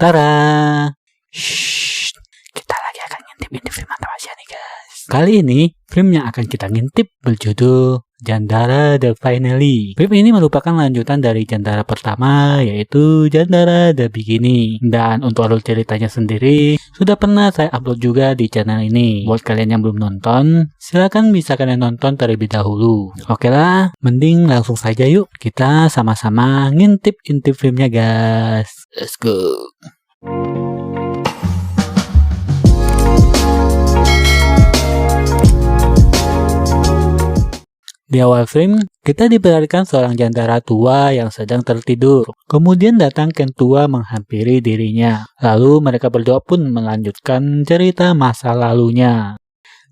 Tara! Shh, kita lagi akan ngintip film Antawasia nih guys. Kali ini, film yang akan kita ngintip berjudul Jandara The Finale. Film ini merupakan lanjutan dari Jandara pertama, yaitu Jandara The Beginning. Dan untuk alur ceritanya sendiri, sudah pernah saya upload juga di channel ini. Buat kalian yang belum nonton, silakan bisa kalian nonton terlebih dahulu. Oke lah, mending langsung saja yuk. Kita sama-sama ngintip-intip filmnya guys. Let's go. Di awal film, kita diperlihatkan seorang jandara tua yang sedang tertidur. Kemudian datang Ken tua menghampiri dirinya. Lalu mereka berdua pun melanjutkan cerita masa lalunya.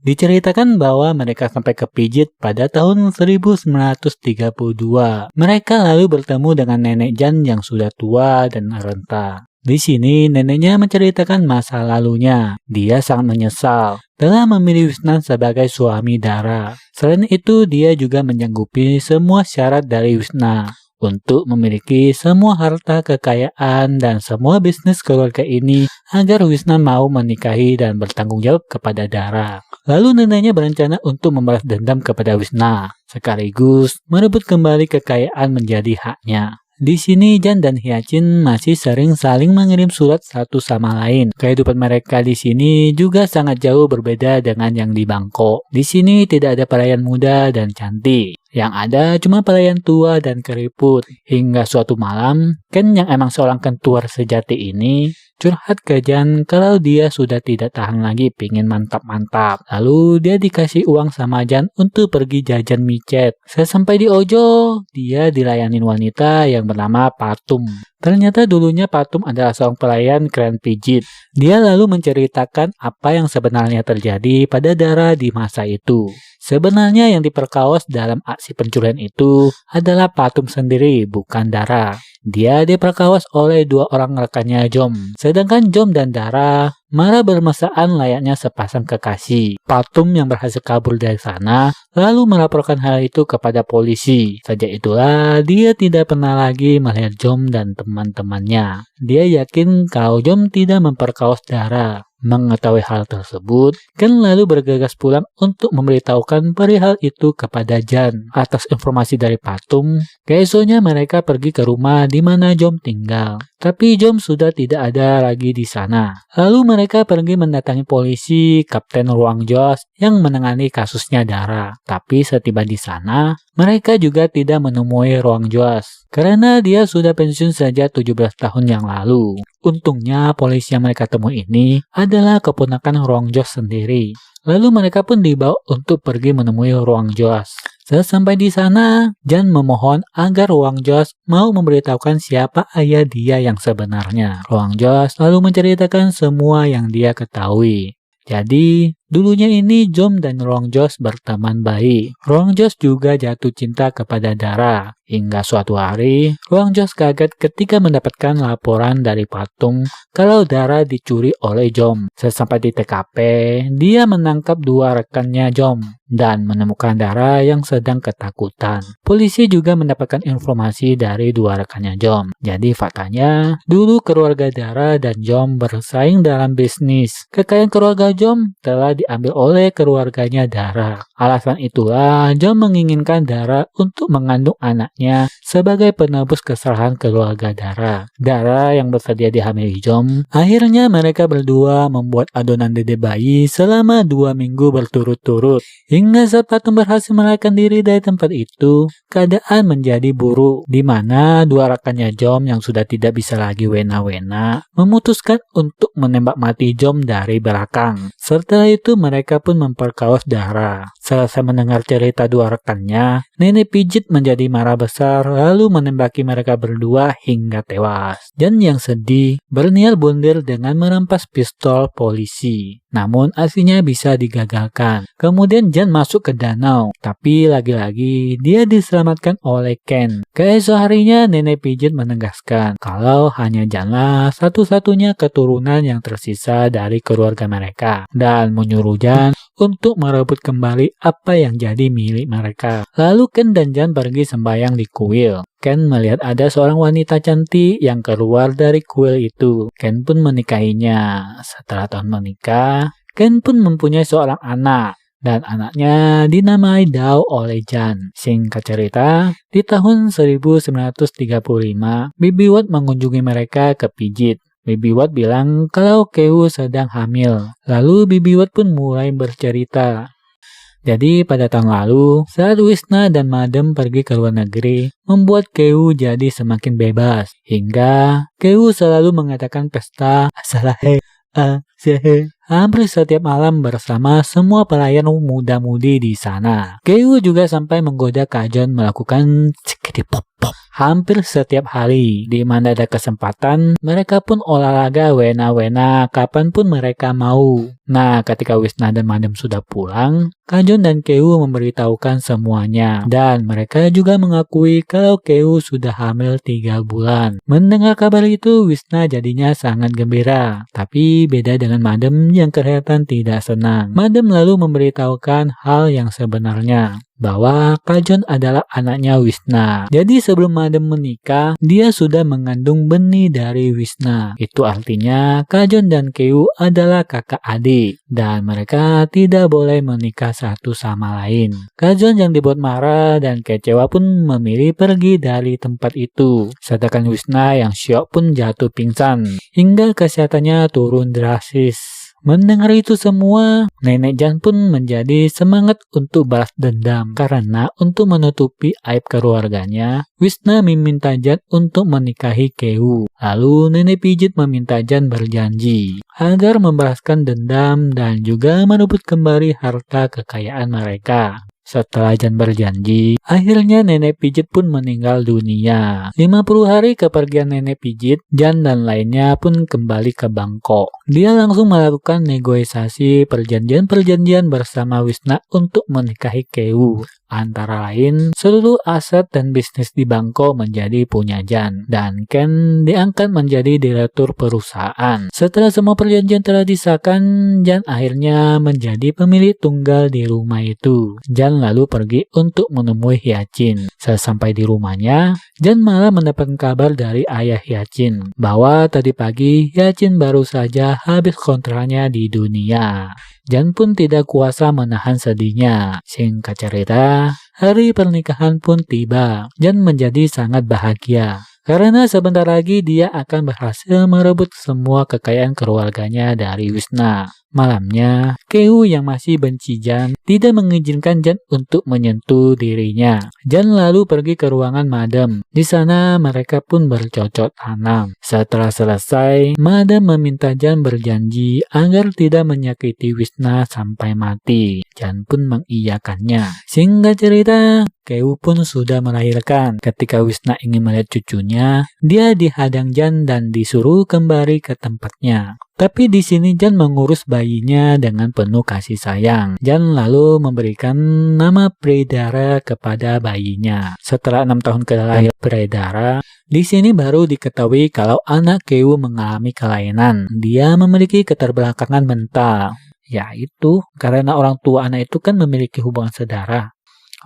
Diceritakan bahwa mereka sampai kepijit pada tahun 1932. Mereka lalu bertemu dengan nenek Jan yang sudah tua dan renta. Di sini neneknya menceritakan masa lalunya. Dia sangat menyesal telah memilih Wisna sebagai suami Dara. Selain itu, dia juga menyanggupi semua syarat dari Wisna untuk memiliki semua harta kekayaan dan semua bisnis keluarga ini agar Wisna mau menikahi dan bertanggung jawab kepada Dara. Lalu neneknya berencana untuk membalas dendam kepada Wisna, sekaligus merebut kembali kekayaan menjadi haknya. Di sini Jan dan Hyacin masih sering saling mengirim surat satu sama lain. Kehidupan mereka di sini juga sangat jauh berbeda dengan yang di Bangkok. Di sini tidak ada pelayan muda dan cantik. Yang ada cuma pelayan tua dan keriput. Hingga suatu malam, Ken yang emang seorang kentuar sejati ini curhat ke Jan kalau dia sudah tidak tahan lagi pingin mantap-mantap. Lalu dia dikasih uang sama Jan untuk pergi jajan micet. Sesampai di Ojo, dia dilayanin wanita yang bernama Patum. Ternyata dulunya Patum adalah seorang pelayan keren pijit. Dia lalu menceritakan apa yang sebenarnya terjadi pada Dara di masa itu. Sebenarnya yang diperkaos dalam aksi pencurian itu adalah Patum sendiri, bukan Dara. Dia diperkaos oleh dua orang rekannya Jom. Sedangkan Jom dan Dara marah bermesraan layaknya sepasang kekasih. Patum yang berhasil kabur dari sana lalu melaporkan hal itu kepada polisi. Sejak itulah dia tidak pernah lagi melihat Jom dan teman-temannya. Dia yakin kalau Jom tidak memperkaos Dara. Mengetahui hal tersebut, Ken lalu bergegas pulang untuk memberitahukan perihal itu kepada Jan. Atas informasi dari Patum, keesokannya mereka pergi ke rumah di mana Jom tinggal. Tapi Jom sudah tidak ada lagi di sana. Lalu mereka pergi mendatangi polisi Kapten Ruang Jos yang menangani kasusnya Dara. Tapi setiba di sana, mereka juga tidak menemui Ruang Jos karena dia sudah pensiun sejak 17 tahun yang lalu. Untungnya polisi yang mereka temui ini adalah keponakan Ruang Jos sendiri. Lalu mereka pun dibawa untuk pergi menemui Ruang Jos. Sesampai di sana, Jan memohon agar Ruang Jos mau memberitahukan siapa ayah dia yang sebenarnya. Ruang Jos lalu menceritakan semua yang dia ketahui. Jadi, dulunya ini Jom dan Ruang Jos berteman baik. Ruang Jos juga jatuh cinta kepada Dara. Hingga suatu hari, Ruang Jos kaget ketika mendapatkan laporan dari Patum kalau Dara dicuri oleh Jom. Sesampai di TKP, dia menangkap dua rekannya Jom dan menemukan Dara yang sedang ketakutan. Polisi juga mendapatkan informasi dari dua rekannya Jom. Jadi faktanya, dulu keluarga Dara dan Jom bersaing dalam bisnis. Kekayaan keluarga Jom telah diambil oleh keluarganya Dara. Alasan itulah Jom menginginkan Dara untuk mengandung anaknya sebagai penebus kesalahan keluarga Dara. Dara yang bersedia dihamili Jom, akhirnya mereka berdua membuat adonan dede bayi selama 2 minggu berturut-turut. Hingga saat Patum berhasil melarikan diri dari tempat itu, keadaan menjadi buruk, di mana dua rekannya Jom yang sudah tidak bisa lagi wena-wena memutuskan untuk menembak mati Jom dari belakang. Setelah itu mereka pun memperkaos Dara. Selesai mendengar cerita dua rekannya, nenek pijit menjadi marah besar lalu menembaki mereka berdua hingga tewas. Jan yang sedih berniat bunuh dengan merampas pistol polisi. Namun aksinya bisa digagalkan. Kemudian Jan masuk ke danau, tapi lagi-lagi dia diselamatkan oleh Ken. Keesok harinya nenek pijit menegaskan kalau hanya Janlah satu-satunya keturunan yang tersisa dari keluarga mereka dan menyuruh Jan untuk merebut kembali apa yang jadi milik mereka. Lalu Ken dan Jan pergi sembahyang di kuil. Ken melihat ada seorang wanita cantik yang keluar dari kuil itu. Ken pun menikahinya. Setelah tahun menikah, Ken pun mempunyai seorang anak. Dan anaknya dinamai Dao oleh Jan. Singkat cerita, di tahun 1935, Bibi Wat mengunjungi mereka ke Pijit. Bibi Wat bilang kalau Keu sedang hamil. Lalu Bibi Wat pun mulai bercerita. Jadi pada tahun lalu, saat Wisna dan Madam pergi ke luar negeri, membuat Keu jadi semakin bebas. Hingga Keu selalu mengadakan pesta asalahe hampir setiap malam bersama semua pelayan muda-mudi di sana. Keu juga sampai menggoda Kajon melakukan pop hampir setiap hari. Di mana ada kesempatan, mereka pun olahraga wena-wena kapanpun mereka mau. Nah, ketika Wisna dan Madam sudah pulang, Kajon dan Keu memberitahukan semuanya. Dan mereka juga mengakui kalau Keu sudah hamil 3 bulan. Mendengar kabar itu, Wisna jadinya sangat gembira. Tapi beda dengan Madam yang kelihatan tidak senang. Madam lalu memberitahukan hal yang sebenarnya, bahwa Kajon adalah anaknya Wisna. Jadi sebelum Madam menikah, dia sudah mengandung benih dari Wisna. Itu artinya Kajon dan Keu adalah kakak adik, dan mereka tidak boleh menikah satu sama lain. Kajon yang dibuat marah dan kecewa pun memilih pergi dari tempat itu. Sedangkan Wisna yang syok pun jatuh pingsan, hingga kesehatannya turun drastis. Mendengar itu semua, Nenek Jan pun menjadi semangat untuk balas dendam. Karena untuk menutupi aib keluarganya, Wisna meminta Jan untuk menikahi Keu. Lalu Nenek Pijit meminta Jan berjanji agar membalaskan dendam dan juga merebut kembali harta kekayaan mereka. Setelah Jan berjanji, akhirnya Nenek Pijit pun meninggal dunia. 50 hari kepergian Nenek Pijit, Jan dan lainnya pun kembali ke Bangkok. Dia langsung melakukan negosiasi perjanjian-perjanjian bersama Wisna untuk menikahi Keu. Antara lain, seluruh aset dan bisnis di Bangkok menjadi punya Jan, dan Ken diangkat menjadi direktur perusahaan. Setelah semua perjanjian telah disahkan, Jan akhirnya menjadi pemilik tunggal di rumah itu. Jan lalu pergi untuk menemui Hyacin. Sesampai di rumahnya, Jan malah mendapatkan kabar dari ayah Hyacin bahwa tadi pagi Hyacin baru saja habis kontraknya di dunia. Jan pun tidak kuasa menahan sedihnya. Singkat cerita, hari pernikahan pun tiba. Jan menjadi sangat bahagia karena sebentar lagi dia akan berhasil merebut semua kekayaan keluarganya dari Wisna. Malamnya, Keu yang masih benci Jan tidak mengizinkan Jan untuk menyentuh dirinya. Jan lalu pergi ke ruangan Madam. Di sana mereka pun bercocok tanam. Setelah selesai, Madam meminta Jan berjanji agar tidak menyakiti Wisna sampai mati. Jan pun mengiyakannya. Singkat cerita, Keu pun sudah melahirkan. Ketika Wisna ingin melihat cucunya, dia dihadang Jan dan disuruh kembali ke tempatnya. Tapi di sini Jan mengurus bayinya dengan penuh kasih sayang. Jan lalu memberikan nama Predara kepada bayinya. Setelah 6 tahun kelahir Predara, di sini baru diketahui kalau anak Keu mengalami kelainan. Dia memiliki keterbelakangan mental. Yaitu karena orang tua anak itu kan memiliki hubungan saudara.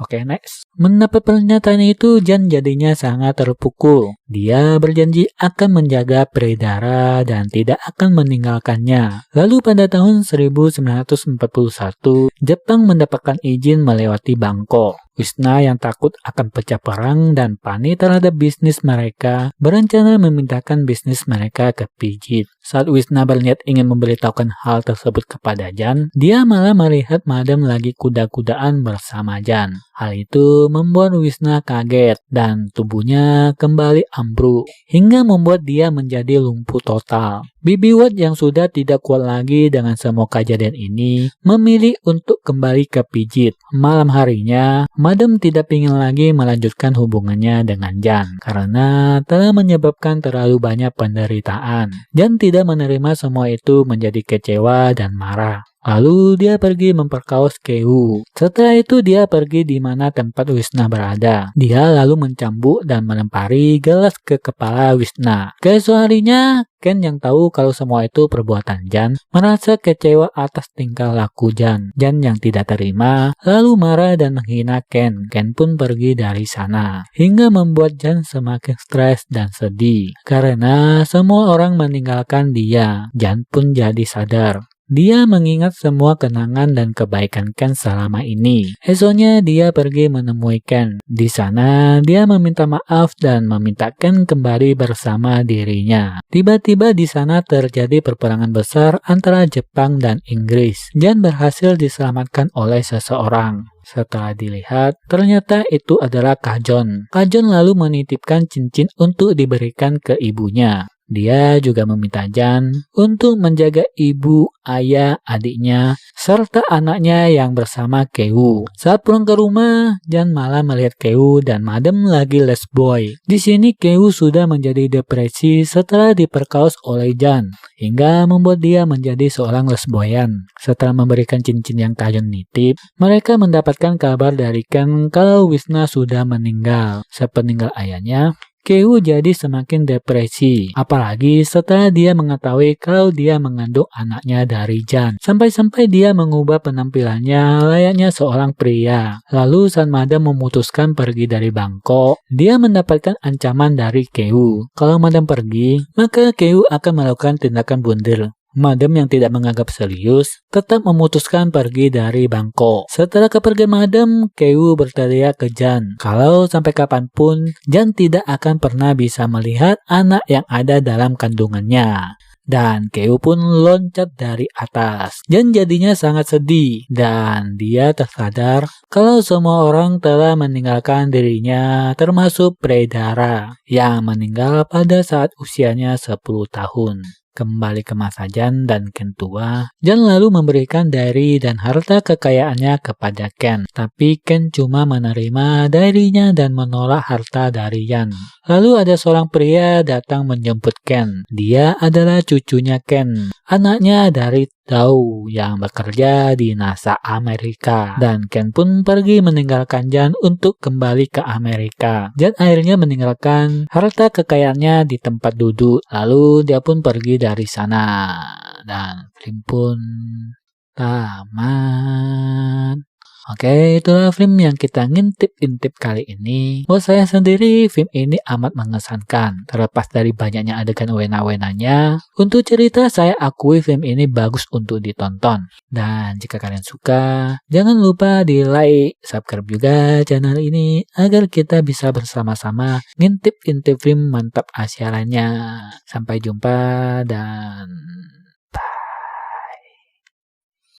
Oke, next. Mendapat pernyataan itu, Jan jadinya sangat terpukul. Dia berjanji akan menjaga Predara dan tidak akan meninggalkannya. Lalu pada tahun 1941, Jepang mendapatkan izin melewati Bangkok. Wisna yang takut akan pecah perang dan panik terhadap bisnis mereka, berencana memindahkan bisnis mereka ke Pijit. Saat Wisna berniat ingin memberitahukan hal tersebut kepada Jan, dia malah melihat Madam lagi kuda-kudaan bersama Jan. Hal itu membuat Wisna kaget dan tubuhnya kembali ambruk, hingga membuat dia menjadi lumpuh total. Bibi Wat yang sudah tidak kuat lagi dengan semua kejadian ini, memilih untuk kembali ke Pijit. Malam harinya, Madam tidak ingin lagi melanjutkan hubungannya dengan Jan, karena telah menyebabkan terlalu banyak penderitaan. Jan tidak menerima semua itu, menjadi kecewa dan marah. Lalu dia pergi memperkaos Keu. Setelah itu dia pergi di mana tempat Wisna berada. Dia lalu mencambuk dan melempari gelas ke kepala Wisna. Keesokan harinya, Ken yang tahu kalau semua itu perbuatan Jan merasa kecewa atas tingkah laku Jan. Jan yang tidak terima lalu marah dan menghina Ken. Ken pun pergi dari sana hingga membuat Jan semakin stres dan sedih karena semua orang meninggalkan dia. Jan pun jadi sadar. Dia mengingat semua kenangan dan kebaikan Ken selama ini. Esoknya dia pergi menemui Ken. Di sana dia meminta maaf dan meminta Ken kembali bersama dirinya. Tiba-tiba di sana terjadi peperangan besar antara Jepang dan Inggris. Jan berhasil diselamatkan oleh seseorang. Setelah dilihat, ternyata itu adalah Kajon. Kajon lalu menitipkan cincin untuk diberikan ke ibunya. Dia juga meminta Jan untuk menjaga ibu, ayah, adiknya, serta anaknya yang bersama Keu. Saat pulang ke rumah, Jan malah melihat Keu dan Madam lagi lesboy. Di sini Keu sudah menjadi depresi setelah diperkaos oleh Jan, hingga membuat dia menjadi seorang lesboyan. Setelah memberikan cincin yang Kajon nitip, mereka mendapatkan kabar dari Ken kalau Wisna sudah meninggal. Sepeninggal ayahnya, Keu jadi semakin depresi, apalagi setelah dia mengetahui kalau dia mengandung anaknya dari Jan. Sampai-sampai dia mengubah penampilannya layaknya seorang pria. Lalu saat Madam memutuskan pergi dari Bangkok, dia mendapatkan ancaman dari Keu. Kalau Madam pergi, maka Keu akan melakukan tindakan bundel. Madam yang tidak menganggap serius tetap memutuskan pergi dari Bangkok. Setelah kepergian Madam, Keu berteriak ke Jan kalau sampai kapanpun Jan tidak akan pernah bisa melihat anak yang ada dalam kandungannya. Dan Keu pun loncat dari atas. Jan jadinya sangat sedih dan dia tersadar kalau semua orang telah meninggalkan dirinya, termasuk Predara yang meninggal pada saat usianya 10 tahun. Kembali ke masa Jan dan Ken tua, Jan lalu memberikan diary dan harta kekayaannya kepada Ken. Tapi Ken cuma menerima diary-nya dan menolak harta dari Jan. Lalu ada seorang pria datang menjemput Ken. Dia adalah cucunya Ken, anaknya dari Dao yang bekerja di NASA Amerika. Dan Ken pun pergi meninggalkan Jan untuk kembali ke Amerika. Jan akhirnya meninggalkan harta kekayaannya di tempat duduk. Lalu dia pun pergi dari sana. Dan film pun tamat. Oke, itulah film yang kita ngintip-intip kali ini. Buat saya sendiri, film ini amat mengesankan. Terlepas dari banyaknya adegan wena-wenanya, untuk cerita saya akui film ini bagus untuk ditonton. Dan jika kalian suka, jangan lupa di like, subscribe juga channel ini agar kita bisa bersama-sama ngintip-intip film mantap Asia lainnya. Sampai jumpa dan